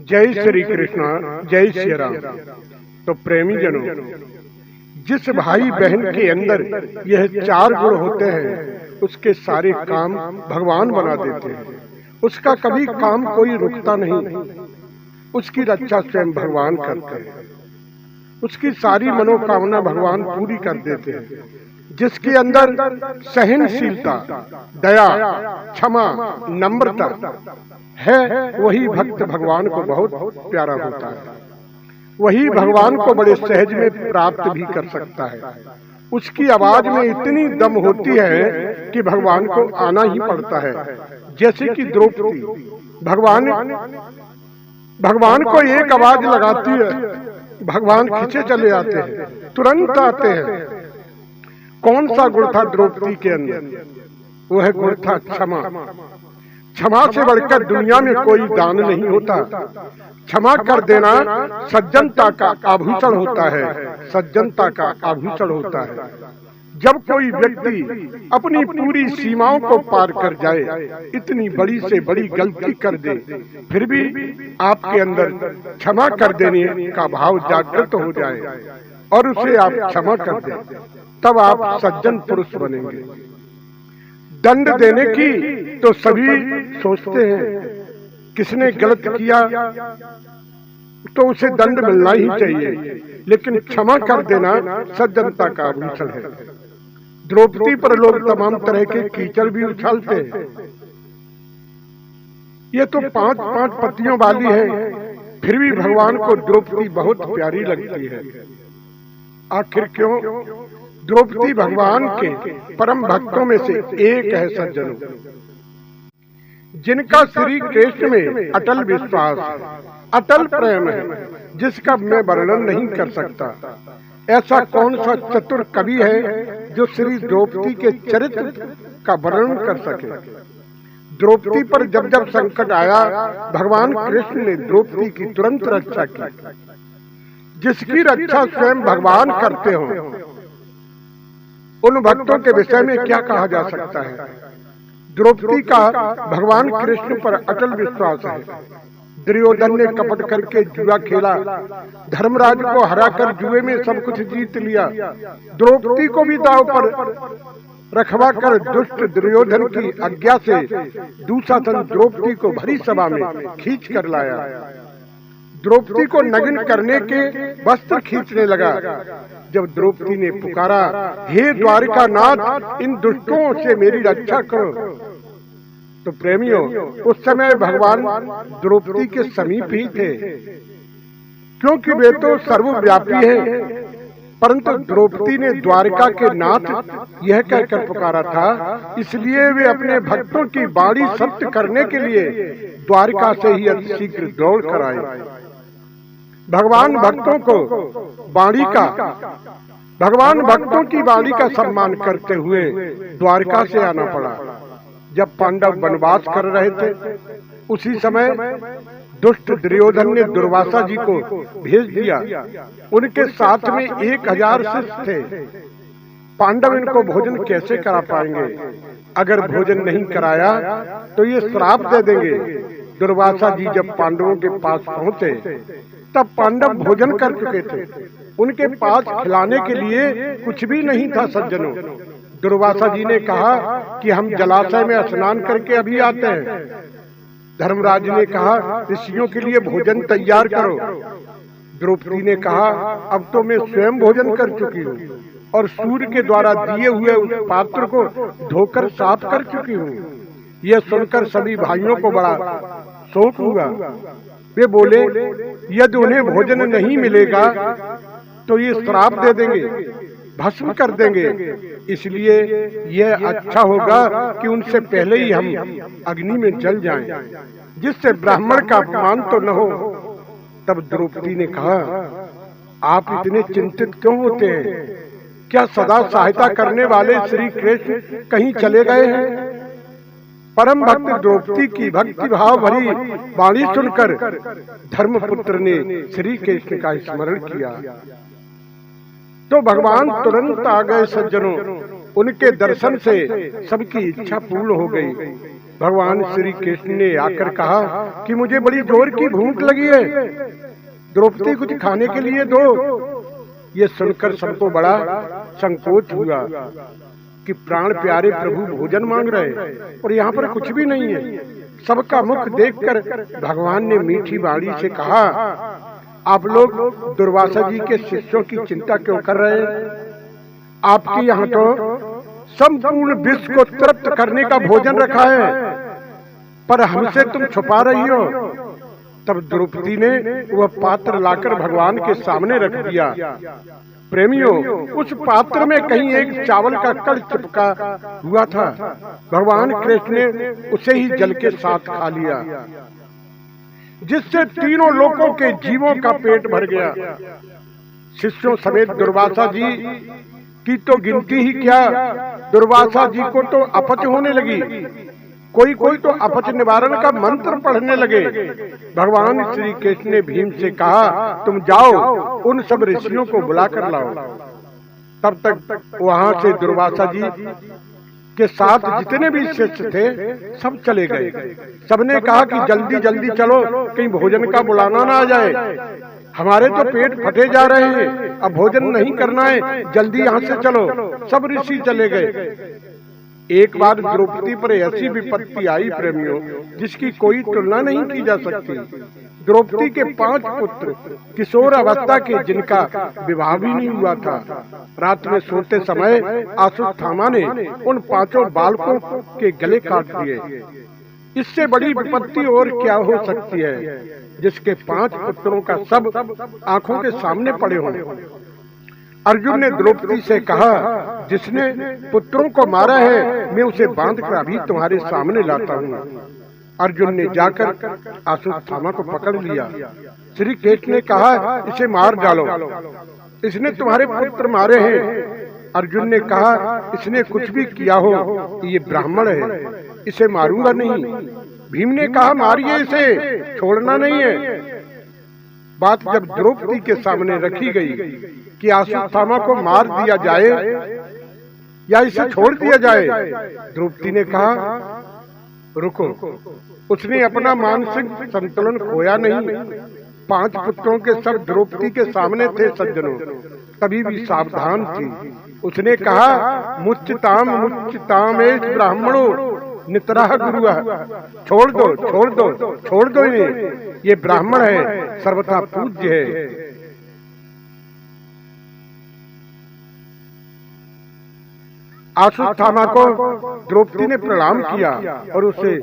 जय श्री कृष्ण, जय श्री राम। तो प्रेमी जनों, जिस भाई बहन के अंदर यह चार गुण होते हैं उसके सारे काम भगवान बना देते हैं। उसका कभी काम कोई रुकता नहीं, उसकी रक्षा स्वयं भगवान करते हैं। उसकी सारी मनोकामना भगवान पूरी कर देते हैं। जिसके अंदर सहनशीलता, दया, क्षमा, नम्रता है, वही भक्त भगवान को बहुत प्यारा होता है। वही भगवान को बड़े सहज में प्राप्त भी कर सकता है। उसकी आवाज में इतनी दम होती है कि भगवान को आना ही पड़ता है। जैसे कि द्रौपदी भगवान को एक आवाज लगाती है, भगवान खींचे चले आते हैं, तुरंत आते हैं। कौन सा गुण था द्रौपदी के अंदर? वह गुण था क्षमा। क्षमा से बढ़कर दुनिया में कोई दान नहीं होता। क्षमा कर देना सज्जनता का आभूषण होता है, सज्जनता का आभूषण होता है। जब कोई व्यक्ति अपनी पूरी सीमाओं को पार कर जाए, इतनी बड़ी से बड़ी गलती कर दे, फिर भी आपके अंदर क्षमा कर देने का भाव जागृत हो जाए और उसे आप क्षमा कर दें, तब आप सज्जन पुरुष बनेंगे। दंड देने की तो सभी सोचते हैं, किसने गलत किया तो उसे दंड मिलना ही चाहिए, लेकिन क्षमा कर देना सज्जनता का आभूषण है। द्रौपदी पर लोग तमाम तरह के कीचड़ भी उछालते हैं। ये तो 5-5 पतियों वाली है, फिर भी भगवान को द्रौपदी बहुत प्यारी लगती है। आखिर क्यों? द्रौपदी भगवान के परम भक्तों में से एक है सज्जनों, जिनका श्री कृष्ण में अटल विश्वास, अटल प्रेम है, जिसका मैं वर्णन नहीं कर सकता। ऐसा कौन सा चतुर कवि है जो श्री द्रौपदी के चरित्र का वर्णन कर सके? द्रौपदी पर जब जब संकट आया, भगवान कृष्ण ने द्रौपदी की तुरंत रक्षा की। जिसकी रक्षा स्वयं भगवान करते हो, उन भक्तों के विषय में क्या कहा जा सकता है? द्रौपदी का भगवान कृष्ण पर अटल विश्वास है। दुर्योधन ने कपट करके जुआ खेला, धर्मराज को हराकर जुए में सब कुछ जीत लिया। द्रौपदी को भी दांव पर रखवा कर दुष्ट दुर्योधन की आज्ञा से दुशासन द्रौपदी को भरी सभा में खींच कर लाया। द्रौपदी को नग्न करने के वस्त्र खींचने लगा। जब द्रौपदी ने पुकारा, हे द्वारिका नाथ, इन दुष्टों से मेरी रक्षा करो, तो प्रेमियों, उस समय भगवान द्रौपदी के समीप ही थे, क्योंकि वे तो सर्वव्यापी हैं। परंतु द्रौपदी ने द्वारिका के नाथ यह कहकर पुकारा था, इसलिए वे अपने भक्तों की वाणी सत्य करने के लिए द्वारिका से ही अति शीघ्र दौड़ कर आए। भगवान भक्तों की वाणी का सम्मान करते हुए द्वारका से आना पड़ा। जब पांडव वनवास कर रहे थे, उसी समय दुष्ट दुर्योधन ने दुर्वासा जी को भेज दिया। उनके साथ में 1000 शिष्य थे। पांडव इनको भोजन कैसे करा पाएंगे? अगर भोजन नहीं कराया तो ये श्राप दे देंगे। दुर्वासा जी जब पांडवों के पास पहुंचे, तब पांडव भोजन कर चुके थे। उनके पास खिलाने के लिए कुछ भी नहीं था सज्जनों। दुर्वासा जी ने कहा कि हम जलाशय में स्नान करके अभी आते हैं। धर्मराज ने कहा, ऋषियों के लिए भोजन तैयार करो। द्रौपदी ने कहा, अब तो मैं स्वयं भोजन कर चुकी हूँ और सूर्य के द्वारा दिए हुए उस पात्र को धोकर साफ कर चुकी हूँ। यह सुनकर सभी भाइयों को बड़ा शोक हुआ। वे बोले, यदि उन्हें भोजन नहीं मिलेगा तो ये श्राप दे देंगे, भस्म कर देंगे। इसलिए यह अच्छा होगा कि उनसे पहले ही हम अग्नि में जल जाएं, जिससे ब्राह्मण का अपमान तो न हो। तब द्रौपदी ने कहा, आप इतने चिंतित क्यों होते हैं? क्या सदा सहायता करने वाले श्री कृष्ण कहीं चले गए हैं? परम भक्त द्रौपदी की भक्ति भाव भरी वाणी सुनकर धर्मपुत्र ने श्री कृष्ण का स्मरण किया तो भगवान तुरंत आ गए सज्जनों। उनके दर्शन से सबकी इच्छा पूर्ण हो गई। भगवान श्री कृष्ण ने आकर कहा कि मुझे बड़ी जोर की भूख लगी है, द्रौपदी कुछ खाने के लिए दो। ये सुनकर सबको बड़ा संकोच हुआ कि प्राण प्यारे प्रभु भोजन मांग रहे और यहाँ पर कुछ भी नहीं है। सबका मुख देखकर भगवान ने मीठी वाणी से कहा, आप लोग दुर्वासा जी के शिष्यों की चिंता क्यों कर रहे हैं? आपके यहाँ तो संपूर्ण विश्व को तृप्त करने का भोजन रखा है, पर हमसे तुम छुपा रही हो। तब द्रौपदी ने वह पात्र लाकर भगवान के सामने रख दिया। प्रेमियों, उस पात्र में कहीं एक चावल का कण चिपका हुआ था। भगवान कृष्ण ने उसे ही जल के साथ खा लिया, जिससे तीनों लोगों के जीवों का पेट भर गया। शिष्यों समेत दुर्वासा जी की तो गिनती ही क्या, दुर्वासा जी को तो अपच होने लगी। कोई कोई तो अपच निवारण का मंत्र पढ़ने लगे। भगवान श्री कृष्ण ने भीम से कहा, तुम जाओ उन सब ऋषियों को बुलाकर लाओ। तब तक वहां से दुर्वासा जी के साथ जितने भी शिष्य थे सब चले गए। सबने कहा कि जल्दी जल्दी चलो, कहीं भोजन का बुलाना ना आ जाए। हमारे तो पेट फटे जा रहे हैं, अब भोजन नहीं करना है, जल्दी यहाँ से चलो। सब ऋषि चले गए। एक बार द्रौपदी पर ऐसी विपत्ति आई प्रेमियों, जिसकी कोई तुलना नहीं की जा सकती। द्रौपदी के 5 पुत्र किशोर अवस्था के, जिनका विवाह भी नहीं हुआ था। रात में सोते समय अश्वत्थामा ने उन 5 बालकों के गले काट दिए। इससे बड़ी विपत्ति और क्या हो सकती है, जिसके 5 पुत्रों का सब आंखों के सामने पड़े हों। अर्जुन ने द्रौपदी से कहा, जिसने पुत्रों को मारा है मैं उसे बांधकर अभी तुम्हारे सामने लाता हूँ। अर्जुन ने जाकर अश्वत्थामा को पकड़ लिया। श्री कृष्ण ने कहा, इसे मार डालो, इसने तुम्हारे पुत्र मारे हैं। अर्जुन ने कहा, इसने कुछ भी किया हो, ये ब्राह्मण है, इसे मारूंगा नहीं। भीम ने कहा, मारिए इसे, छोड़ना नहीं है। बात जब द्रौपदी के सामने रखी गई कि अश्वत्थामा को मार दिया जाए या इसे छोड़ दिया जाए, द्रौपदी ने कहा, रुको। उसने अपना मानसिक संतुलन खोया नहीं। 5 पुत्रों के सब द्रौपदी के सामने थे सज्जनों, कभी भी सावधान थी। उसने कहा, मुच्यताम मुच्यताम ब्राह्मणों नितराह गुरु, छोड़ दो छोड़ दो छोड़ दो इन्हें, ये ब्राह्मण है, सर्वथा पूज्य है। अश्वत्थामा को द्रौपदी ने प्रणाम किया और उसे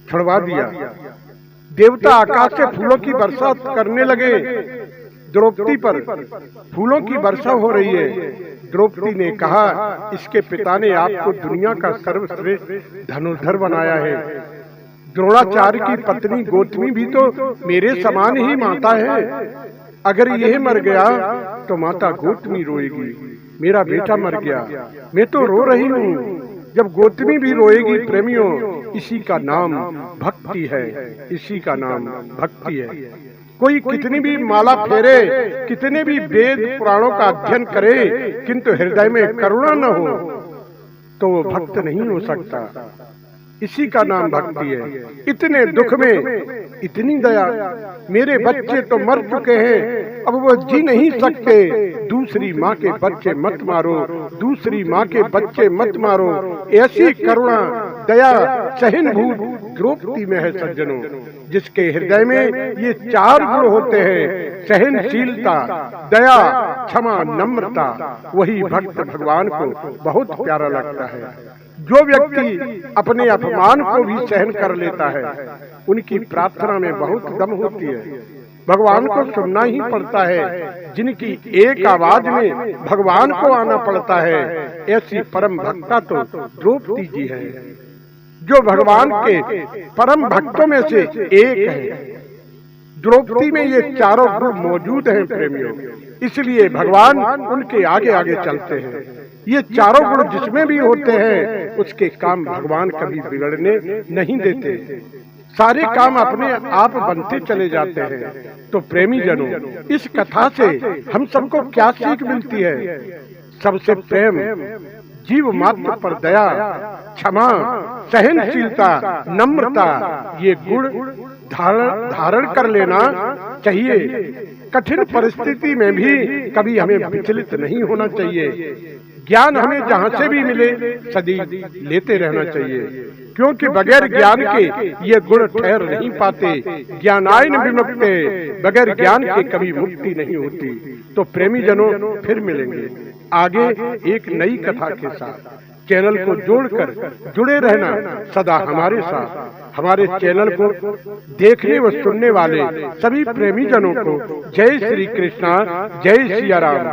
छुड़वा दिया। देवता आकाश से फूलों की वर्षा करने लगे। द्रौपदी पर फूलों की वर्षा हो रही है। द्रौपदी ने कहा, इसके पिता ने आपको दुनिया का सर्वश्रेष्ठ धनुर्धर बनाया है। द्रोणाचार्य की पत्नी गौतमी भी तो मेरे समान ही माता है। अगर यह मर गया तो माता गौतमी रोएगी, मेरा बेटा मर गया, मैं तो रो रही हूँ। जब गौतमी भी रोएगी प्रेमियों, इसी का नाम भक्ति है, इसी का नाम भक्ति है। कोई कितनी भी माला फेरे, कितने भी वेद पुराणों का अध्ययन करे, किंतु हृदय में करुणा न हो तो वो भक्त नहीं हो सकता। इसी का नाम भक्ति है। इतने दुख में इतनी दया, मेरे बच्चे तो मर चुके हैं, अब वो जी नहीं सकते, दूसरी माँ के बच्चे मत मारो, दूसरी माँ के बच्चे मत मारो। ऐसी करुणा, दया, सहनभूत द्रौपदी में है सज्जनों, जिसके हृदय में ये 4 गुण होते हैं, सहनशीलता, दया, क्षमा, नम्रता, वही भक्त भगवान को बहुत प्यारा लगता है। जो व्यक्ति अपने अपमान को भी सहन कर लेता है, उनकी प्रार्थना में बहुत दम होती है। भगवान को सुनना ही पड़ता है, जिनकी एक आवाज में भगवान को आना पड़ता है। ऐसी परम भक्ता तो द्रौपदी जी है, जो भगवान के परम भक्तों में से एक है। द्रौपदी में ये 4 गुण मौजूद हैं प्रेमियों, इसलिए भगवान उनके आगे आगे चलते हैं। ये 4 गुण जिसमें भी होते हैं, उसके काम भगवान कभी बिगड़ने नहीं देते, सारे काम अपने आप बनते चले जाते हैं। तो प्रेमी जनों, इस कथा से हम सबको क्या सीख मिलती है? सबसे प्रेम, जीव मात्र पर दया, क्षमा, सहनशीलता, नम्रता ये गुण धारण कर लेना चाहिए। कठिन परिस्थिति में भी कभी हमें विचलित नहीं होना चाहिए। ज्ञान हमें जहाँ से भी मिले सदैव लेते रहना चाहिए, क्योंकि बगैर ज्ञान के ये गुण ठहर नहीं पाते। ज्ञानायन विमुक्ते, बगैर ज्ञान के कभी मुक्ति नहीं होती। तो प्रेमी जनों फिर मिलेंगे आगे एक नई कथा के साथ। चैनल को जोड़कर जुड़े रहना सदा हमारे साथ। हमारे चैनल को देखने व सुनने वाले सभी प्रेमी जनों को जय श्री कृष्णा, जय सिया राम।